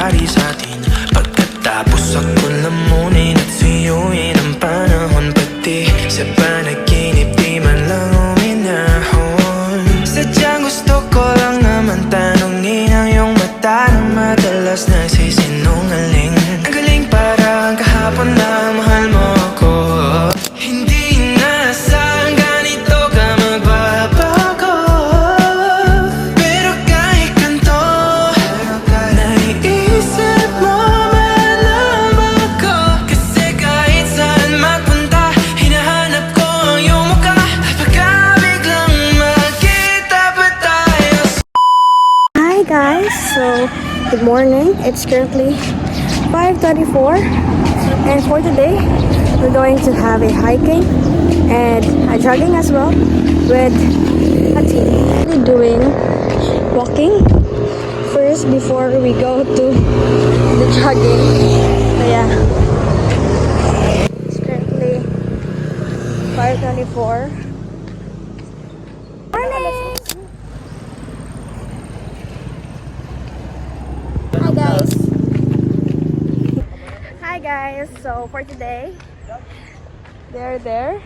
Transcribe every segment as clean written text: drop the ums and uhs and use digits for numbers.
mangyari sa'tin. Pagkatapos ako lamunin at suyuin ang panahon, pati sa panaginip di man lang uminahon. Sadyang gusto ko lang naman tanongin ang iyong mata na madalas nagsisinungaling. Ang galing parang kahapon na mahal mo ako. Hindi inaasahan ganito ka magbabago, pero kahit ganito naiisip mo malaman ako. Kasi kahit saan magpunta hinahanap ko ang iyong mukha. Pagka biglang magkita pa tayo. Hi guys, so good morning. It's currently 5:34 and for today we're going to have a hiking and a jogging as well with a team. We're doing walking first before we go to the jogging. So yeah, it's currently 5:24. Morning! Hi guys! Hi guys! So for today, they're there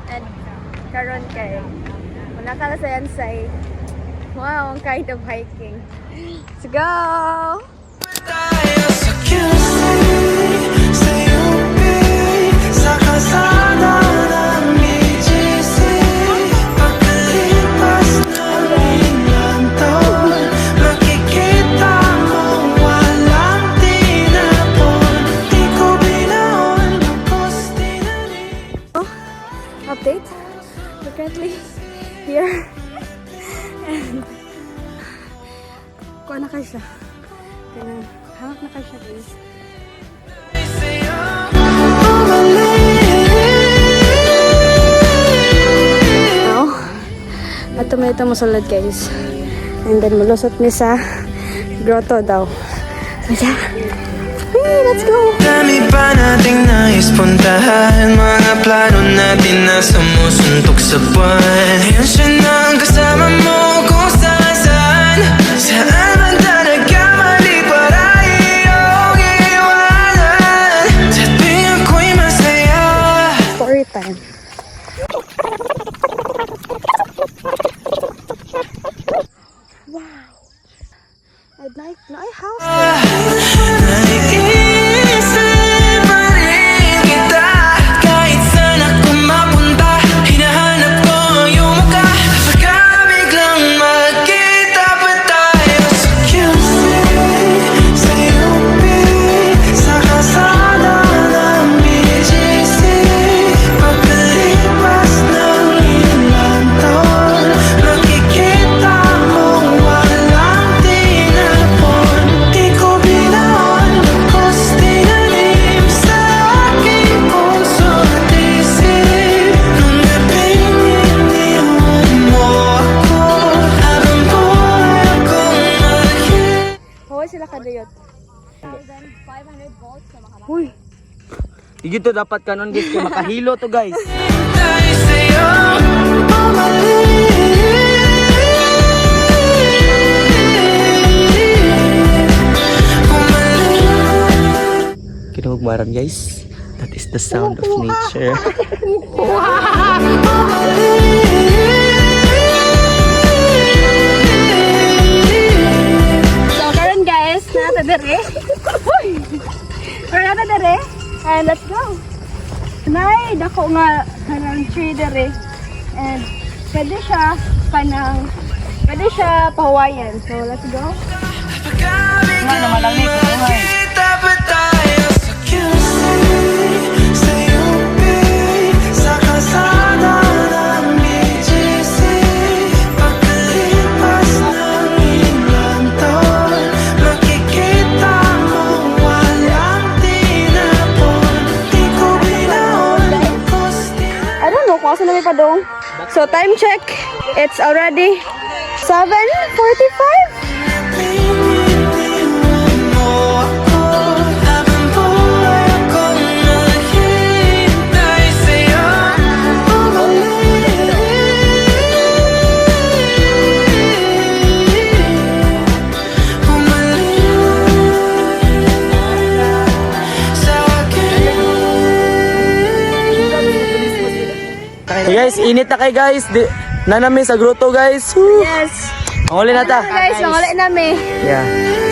and karon kay manakalasayan say wow, ang kind of hiking. Let's go! Tayo sa QC, sa UP, sa kalsada ng BGC. Pagkalipas ng ilang taon, makikita mo walang tinapon. Di ko binaon, tapos tinanim. Update. We're currently here and kuha na kayo siya. Ganun. Hawak na kayo siya guys. Now, ato may ito masulad guys. And then malusot ni sa grotto daw. So yeah. Hey, let's go! Dami pa nating nais puntahan, mga plano natin na sumusuntok sa buwan. Ngayon siya na ang kasama mo kung saan. Saan man talaga mali para iyong iwanan. Sa tuwing ako'y masaya. Story time. Wow! I'd like my house. Naiisip pa rin kita. Kahit saan ako mapunta, hinahanap ko ang iyong mukha. Pagka biglang magkita pa tayo sa QC, sa UP, sa kalsada ng BGC. Pagkalipas ng ilang taon, makikita mo walang tinapon. Di ko binaon, tapos tinanim sa aking puso at isip. Nung gabing iniwan mo ako, habang buhay akong mahirap. Huwag sila kadayot. 1,500 volts sa mga Uy! Dito dapat kanon guys, kaya makahilo to guys. Tayo sa'yo, Kinugmaran guys. That is the sound of nature. So karon guys, nata dere. Karon nata dere. And let's go. Nay, dako nga kanang tree dere. And pwede siya pa-Hawaiian. So let's go. pagka biglang magkita pa tayo sa QC, sa UP, sa kalsada ng BGC. Pagkalipas ng ilang taon, makikita mo walang tinapon. Di ko binaon, tapos I don't know kung saan na may padong. So time check. It's already 7:45. iniwan mo ako, habang buhay akong naghihintay sa'yo. Bumalik Hey guys, init na kay guys. Nanami sa grotto guys. Woo. Yes. Manguli na ta. Guys, manguli namin. Yeah.